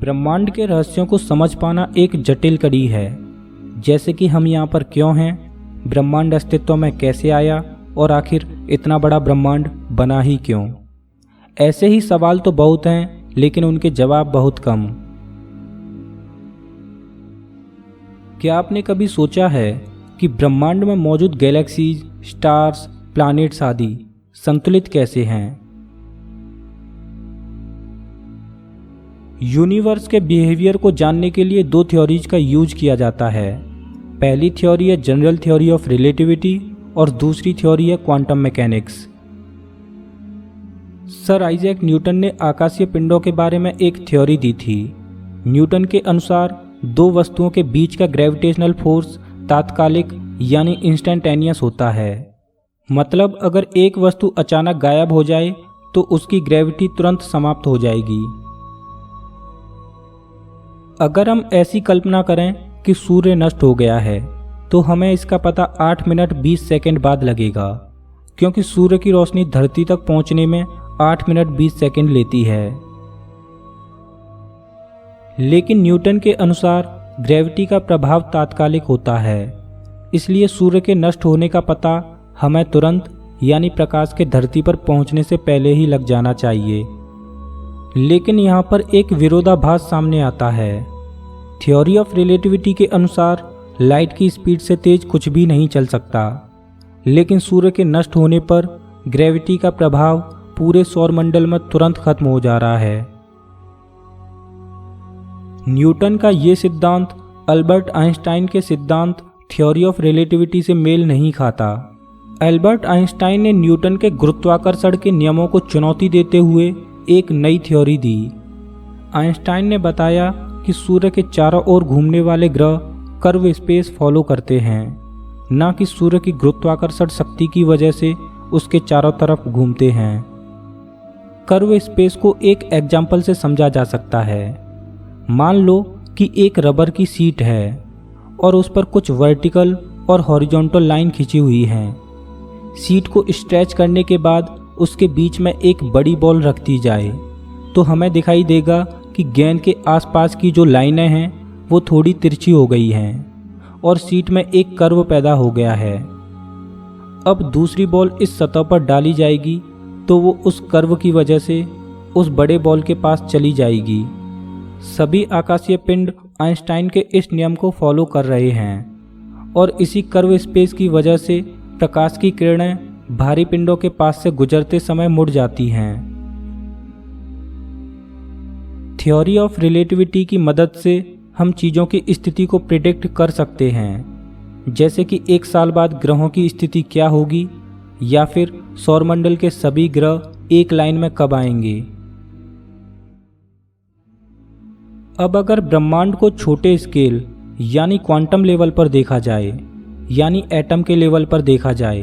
ब्रह्मांड के रहस्यों को समझ पाना एक जटिल कड़ी है। जैसे कि हम यहाँ पर क्यों हैं, ब्रह्मांड अस्तित्व में कैसे आया और आखिर इतना बड़ा ब्रह्मांड बना ही क्यों। ऐसे ही सवाल तो बहुत हैं, लेकिन उनके जवाब बहुत कम। क्या आपने कभी सोचा है कि ब्रह्मांड में मौजूद गैलेक्सीज, स्टार्स, प्लैनेट्स आदि संतुलित कैसे हैं? यूनिवर्स के बिहेवियर को जानने के लिए दो थ्योरीज का यूज किया जाता है। पहली थ्योरी है जनरल थ्योरी ऑफ रिलेटिविटी और दूसरी थ्योरी है quantum mechanics. Sir Isaac Newton ने आकाशीय पिंडों के बारे में एक थ्योरी दी थी। न्यूटन के अनुसार दो वस्तुओं के बीच का ग्रेविटेशनल फोर्स तात्कालिक यानी इंस्टेंटेनियस होता है। मतलब अगर एक वस्तु अचानक गायब हो जाए तो उसकी ग्रेविटी तुरंत समाप्त हो जाएगी। अगर हम ऐसी कल्पना करें कि सूर्य नष्ट हो गया है तो हमें इसका पता 8 मिनट 20 सेकंड बाद लगेगा, क्योंकि सूर्य की रोशनी धरती तक पहुंचने में 8 मिनट 20 सेकंड लेती है। लेकिन न्यूटन के अनुसार ग्रेविटी का प्रभाव तात्कालिक होता है, इसलिए सूर्य के नष्ट होने का पता हमें तुरंत यानी प्रकाश के धरती पर पहुंचने से पहले ही लग जाना चाहिए। लेकिन यहाँ पर एक विरोधाभास सामने आता है। थ्योरी ऑफ रिलेटिविटी के अनुसार लाइट की स्पीड से तेज कुछ भी नहीं चल सकता, लेकिन सूर्य के नष्ट होने पर ग्रेविटी का प्रभाव पूरे सौरमंडल में तुरंत खत्म हो जा रहा है। न्यूटन का ये सिद्धांत अल्बर्ट आइंस्टाइन के सिद्धांत थ्योरी ऑफ रिलेटिविटी से मेल नहीं खाता। अल्बर्ट आइंस्टाइन ने न्यूटन के गुरुत्वाकर्षण के नियमों को चुनौती देते हुए एक नई थ्योरी दी। आइंस्टाइन ने बताया कि सूर्य के चारों ओर घूमने वाले ग्रह कर्व स्पेस फॉलो करते हैं, ना कि सूर्य की गुरुत्वाकर्षण शक्ति की वजह से उसके चारों तरफ घूमते हैं। कर्व स्पेस को एक एग्जाम्पल से समझा जा सकता है। मान लो कि एक रबर की सीट है और उस पर कुछ वर्टिकल और हॉरिजॉन्टल लाइन खींची हुई हैं। सीट को स्ट्रेच करने के बाद उसके बीच में एक बड़ी बॉल रख दी जाए तो हमें दिखाई देगा कि गेंद के आसपास की जो लाइनें हैं वो थोड़ी तिरछी हो गई हैं और सीट में एक कर्व पैदा हो गया है। अब दूसरी बॉल इस सतह पर डाली जाएगी तो वो उस कर्व की वजह से उस बड़े बॉल के पास चली जाएगी। सभी आकाशीय पिंड आइंस्टाइन के इस नियम को फॉलो कर रहे हैं और इसी कर्व स्पेस की वजह से प्रकाश की किरणें भारी पिंडों के पास से गुजरते समय मुड़ जाती हैं। थ्योरी ऑफ रिलेटिविटी की मदद से हम चीज़ों की स्थिति को प्रिडिक्ट कर सकते हैं, जैसे कि 1 साल बाद ग्रहों की स्थिति क्या होगी या फिर सौरमंडल के सभी ग्रह एक लाइन में कब आएंगे। अब अगर ब्रह्मांड को छोटे स्केल यानी क्वांटम लेवल पर देखा जाए, यानी एटम के लेवल पर देखा जाए,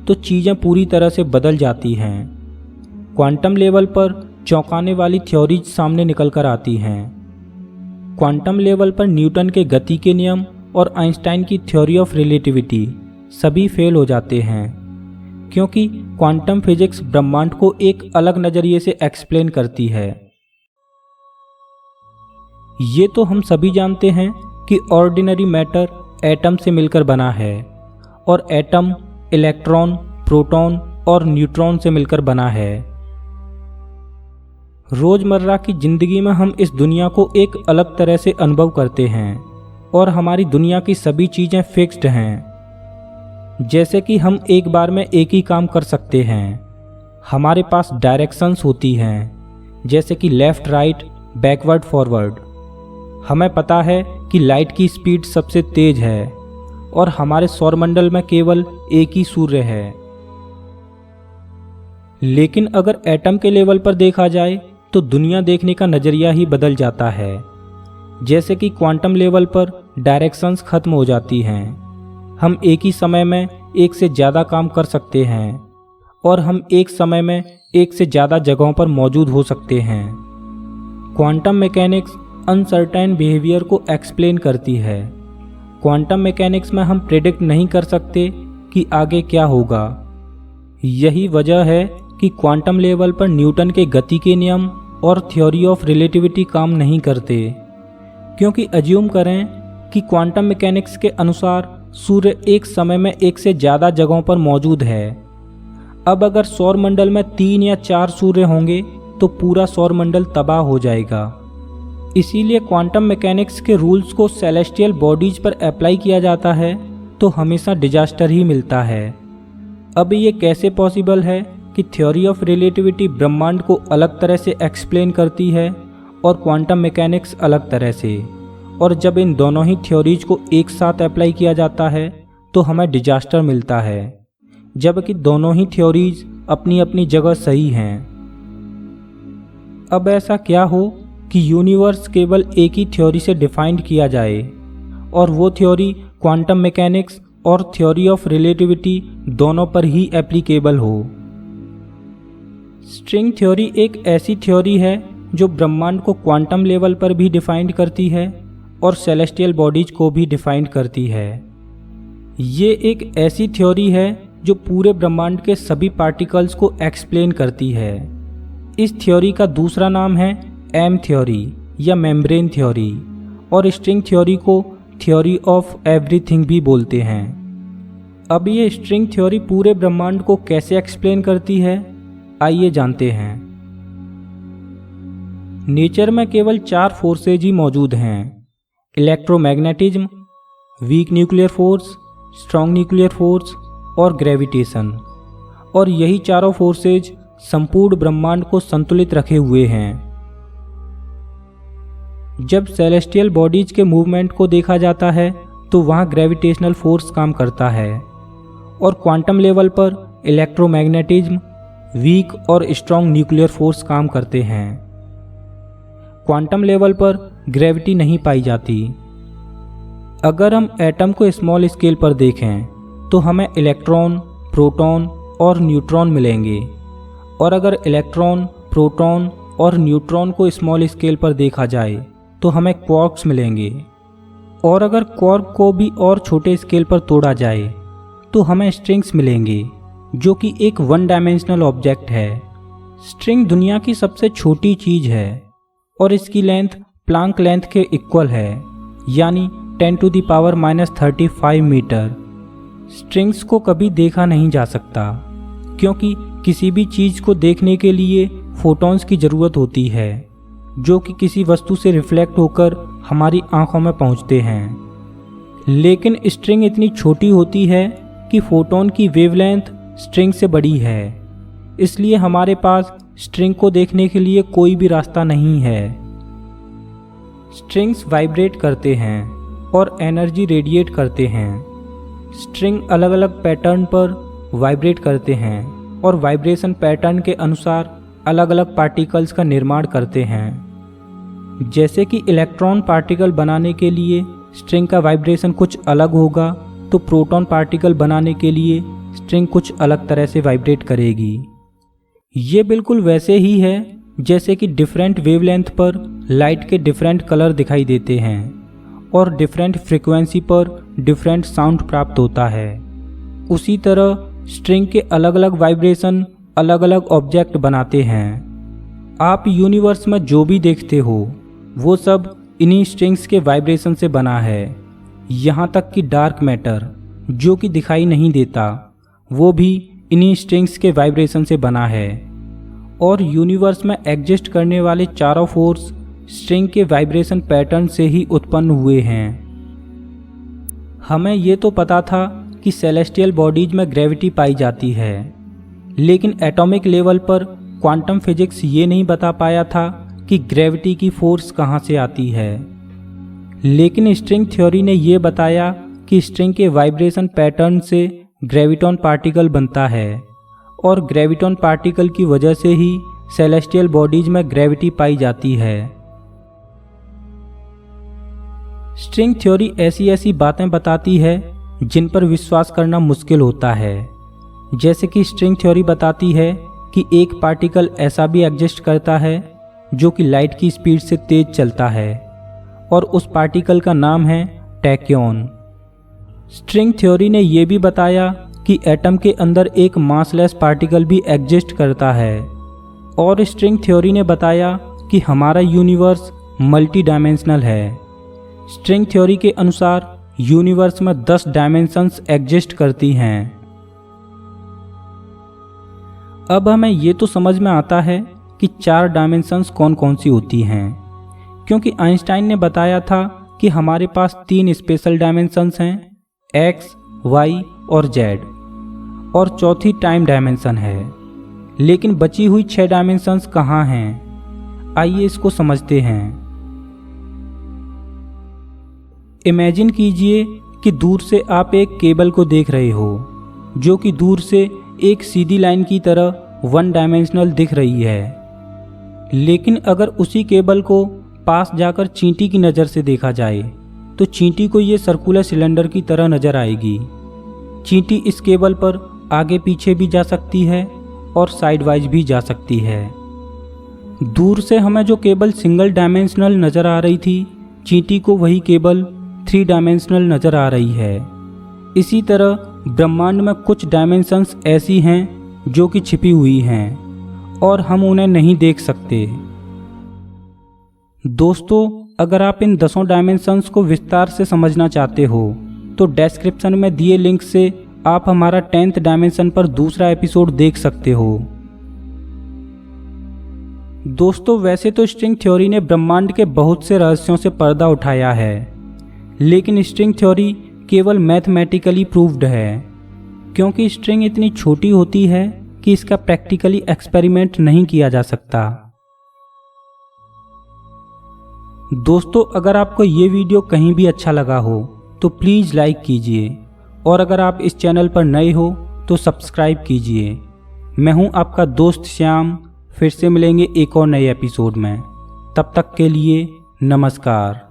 तो चीज़ें पूरी तरह से बदल जाती हैं। क्वांटम लेवल पर चौंकाने वाली थ्योरीज सामने निकल कर आती हैं। क्वांटम लेवल पर न्यूटन के गति के नियम और आइंस्टाइन की थ्योरी ऑफ रिलेटिविटी सभी फेल हो जाते हैं, क्योंकि क्वांटम फिजिक्स ब्रह्मांड को एक अलग नज़रिए से एक्सप्लेन करती है। ये तो हम सभी जानते हैं कि ऑर्डिनरी मैटर एटम से मिलकर बना है और एटम इलेक्ट्रॉन, प्रोटॉन और न्यूट्रॉन से मिलकर बना है। रोज़मर्रा की ज़िंदगी में हम इस दुनिया को एक अलग तरह से अनुभव करते हैं और हमारी दुनिया की सभी चीज़ें फिक्स्ड हैं। जैसे कि हम एक बार में एक ही काम कर सकते हैं। हमारे पास डायरेक्शंस होती हैं, जैसे कि लेफ़्ट राइट, बैकवर्ड फॉरवर्ड। हमें पता है कि लाइट की स्पीड सबसे तेज है और हमारे सौरमंडल में केवल एक ही सूर्य है। लेकिन अगर एटम के लेवल पर देखा जाए तो दुनिया देखने का नज़रिया ही बदल जाता है। जैसे कि क्वांटम लेवल पर डायरेक्शंस खत्म हो जाती हैं। हम एक ही समय में एक से ज़्यादा काम कर सकते हैं और हम एक समय में एक से ज़्यादा जगहों पर मौजूद हो सकते हैं। क्वांटम मैकेनिक्स अनसर्टेन बिहेवियर को एक्सप्लेन करती है। क्वांटम मैकेनिक्स में हम प्रेडिक्ट नहीं कर सकते कि आगे क्या होगा। यही वजह है कि क्वांटम लेवल पर न्यूटन के गति के नियम और थ्योरी ऑफ रिलेटिविटी काम नहीं करते, क्योंकि अज्यूम करें कि क्वांटम मैकेनिक्स के अनुसार सूर्य एक समय में एक से ज़्यादा जगहों पर मौजूद है। अब अगर सौर मंडल में 3 या 4 सूर्य होंगे तो पूरा सौर मंडल तबाह हो जाएगा। इसीलिए क्वांटम मैकेनिक्स के रूल्स को सेलेस्टियल बॉडीज पर अप्लाई किया जाता है तो हमेशा डिजास्टर ही मिलता है। अब ये कैसे पॉसिबल है कि थ्योरी ऑफ रिलेटिविटी ब्रह्मांड को अलग तरह से एक्सप्लेन करती है और क्वांटम मैकेनिक्स अलग तरह से, और जब इन दोनों ही थ्योरीज को एक साथ अप्लाई किया जाता है तो हमें डिजास्टर मिलता है, जबकि दोनों ही थ्योरीज अपनी अपनी जगह सही हैं। अब ऐसा क्या हो कि यूनिवर्स केवल एक ही थ्योरी से डिफाइंड किया जाए और वो थ्योरी क्वांटम मैकेनिक्स और थ्योरी ऑफ रिलेटिविटी दोनों पर ही एप्लीकेबल हो। स्ट्रिंग थ्योरी एक ऐसी थ्योरी है जो ब्रह्मांड को क्वांटम लेवल पर भी डिफाइंड करती है और सेलेस्टियल बॉडीज को भी डिफाइंड करती है। ये एक ऐसी थ्योरी है जो पूरे ब्रह्मांड के सभी पार्टिकल्स को एक्सप्लेन करती है। इस थ्योरी का दूसरा नाम है एम थ्योरी या मेम्ब्रेन थ्योरी, और स्ट्रिंग थ्योरी को थ्योरी ऑफ एवरीथिंग भी बोलते हैं। अब ये स्ट्रिंग थ्योरी पूरे ब्रह्मांड को कैसे एक्सप्लेन करती है, आइए जानते हैं। नेचर में केवल 4 फोर्सेज ही मौजूद हैं: electromagnetism, weak nuclear force, strong nuclear force और ग्रेविटेशन। और यही चारों फोर्सेज संपूर्ण ब्रह्मांड को संतुलित रखे हुए हैं। जब सेलेस्टियल बॉडीज के मूवमेंट को देखा जाता है तो वहाँ ग्रेविटेशनल फोर्स काम करता है, और क्वांटम लेवल पर इलेक्ट्रोमैग्नेटिज्म, वीक और स्ट्रॉन्ग न्यूक्लियर फोर्स काम करते हैं। क्वांटम लेवल पर ग्रेविटी नहीं पाई जाती। अगर हम एटम को स्मॉल स्केल पर देखें तो हमें इलेक्ट्रॉन, प्रोटॉन और न्यूट्रॉन मिलेंगे, और अगर इलेक्ट्रॉन, प्रोटॉन और न्यूट्रॉन को स्मॉल स्केल पर देखा जाए तो हमें क्वार्क्स मिलेंगे, और अगर क्वार्क को भी और छोटे स्केल पर तोड़ा जाए तो हमें स्ट्रिंग्स मिलेंगे, जो कि एक 1 डायमेंशनल ऑब्जेक्ट है। स्ट्रिंग दुनिया की सबसे छोटी चीज़ है और इसकी लेंथ प्लांक लेंथ के इक्वल है, यानी 10⁻⁻35 मीटर। स्ट्रिंग्स को कभी देखा नहीं जा सकता, क्योंकि किसी भी चीज़ को देखने के लिए फोटॉन्स की ज़रूरत होती है, जो कि किसी वस्तु से रिफ्लेक्ट होकर हमारी आंखों में पहुंचते हैं। लेकिन स्ट्रिंग इतनी छोटी होती है कि फोटोन की वेवलेंथ स्ट्रिंग से बड़ी है, इसलिए हमारे पास स्ट्रिंग को देखने के लिए कोई भी रास्ता नहीं है। स्ट्रिंग्स वाइब्रेट करते हैं और एनर्जी रेडिएट करते हैं। स्ट्रिंग अलग अलग पैटर्न पर वाइब्रेट करते हैं और वाइब्रेशन पैटर्न के अनुसार अलग अलग पार्टिकल्स का निर्माण करते हैं। जैसे कि इलेक्ट्रॉन पार्टिकल बनाने के लिए स्ट्रिंग का वाइब्रेशन कुछ अलग होगा, तो प्रोटॉन पार्टिकल बनाने के लिए स्ट्रिंग कुछ अलग तरह से वाइब्रेट करेगी। ये बिल्कुल वैसे ही है जैसे कि डिफरेंट वेवलेंथ पर लाइट के डिफरेंट कलर दिखाई देते हैं और डिफरेंट फ्रीक्वेंसी पर डिफरेंट साउंड प्राप्त होता है। उसी तरह स्ट्रिंग के अलग अलग वाइब्रेशन अलग अलग ऑब्जेक्ट बनाते हैं। आप यूनिवर्स में जो भी देखते हो वो सब इन्हीं स्ट्रिंग्स के वाइब्रेशन से बना है। यहाँ तक कि डार्क मैटर जो कि दिखाई नहीं देता, वो भी इन्हीं स्ट्रिंग्स के वाइब्रेशन से बना है। और यूनिवर्स में एग्जिस्ट करने वाले चारों फोर्स स्ट्रिंग के वाइब्रेशन पैटर्न से ही उत्पन्न हुए हैं। हमें ये तो पता था कि सेलेस्टियल बॉडीज में ग्रेविटी पाई जाती है, लेकिन एटॉमिक लेवल पर क्वांटम फिजिक्स ये नहीं बता पाया था कि ग्रेविटी की फोर्स कहाँ से आती है। लेकिन स्ट्रिंग थ्योरी ने ये बताया कि स्ट्रिंग के वाइब्रेशन पैटर्न से ग्रेविटॉन पार्टिकल बनता है और ग्रेविटॉन पार्टिकल की वजह से ही सेलेस्टियल बॉडीज में ग्रेविटी पाई जाती है। स्ट्रिंग थ्योरी ऐसी ऐसी बातें बताती है जिन पर विश्वास करना मुश्किल होता है। जैसे कि स्ट्रिंग थ्योरी बताती है कि एक पार्टिकल ऐसा भी एग्जिस्ट करता है जो कि लाइट की स्पीड से तेज चलता है और उस पार्टिकल का नाम है टैक्योन। स्ट्रिंग थ्योरी ने यह भी बताया कि एटम के अंदर एक मासलेस पार्टिकल भी एग्जिस्ट करता है। और स्ट्रिंग थ्योरी ने बताया कि हमारा यूनिवर्स मल्टी डायमेंशनल है। स्ट्रिंग थ्योरी के अनुसार यूनिवर्स में 10 डायमेंशंस एग्जिस्ट करती हैं। अब हमें ये तो समझ में आता है कि 4 डायमेंशंस कौन कौन सी होती हैं, क्योंकि आइंस्टाइन ने बताया था कि हमारे पास 3 स्पेशल डायमेंशंस हैं, एक्स, वाई और जेड, और चौथी टाइम डायमेंशन है। लेकिन बची हुई 6 डायमेंशंस कहाँ हैं? आइए इसको समझते हैं। इमेजिन कीजिए कि दूर से आप एक केबल को देख रहे हो, जो कि दूर से एक सीधी लाइन की तरह 1 डायमेंशनल दिख रही है। लेकिन अगर उसी केबल को पास जाकर चींटी की नज़र से देखा जाए तो चींटी को ये सर्कुलर सिलेंडर की तरह नज़र आएगी। चींटी इस केबल पर आगे पीछे भी जा सकती है और साइडवाइज भी जा सकती है। दूर से हमें जो केबल सिंगल डायमेंशनल नज़र आ रही थी, चींटी को वही केबल 3 डायमेंशनल नज़र आ रही है। इसी तरह ब्रह्मांड में कुछ डायमेंशंस ऐसी हैं जो कि छिपी हुई हैं और हम उन्हें नहीं देख सकते। दोस्तों, अगर आप इन 10 डायमेंशंस को विस्तार से समझना चाहते हो तो डिस्क्रिप्शन में दिए लिंक से आप हमारा 10th डायमेंशन पर दूसरा एपिसोड देख सकते हो। दोस्तों, वैसे तो स्ट्रिंग थ्योरी ने ब्रह्मांड के बहुत से रहस्यों से पर्दा उठाया है, लेकिन स्ट्रिंग थ्योरी केवल मैथमेटिकली प्रूव्ड है, क्योंकि स्ट्रिंग इतनी छोटी होती है कि इसका प्रैक्टिकली एक्सपेरिमेंट नहीं किया जा सकता। दोस्तों, अगर आपको ये वीडियो कहीं भी अच्छा लगा हो तो प्लीज़ लाइक कीजिए, और अगर आप इस चैनल पर नए हो तो सब्सक्राइब कीजिए। मैं हूं आपका दोस्त श्याम। फिर से मिलेंगे एक और नए एपिसोड में। तब तक के लिए नमस्कार।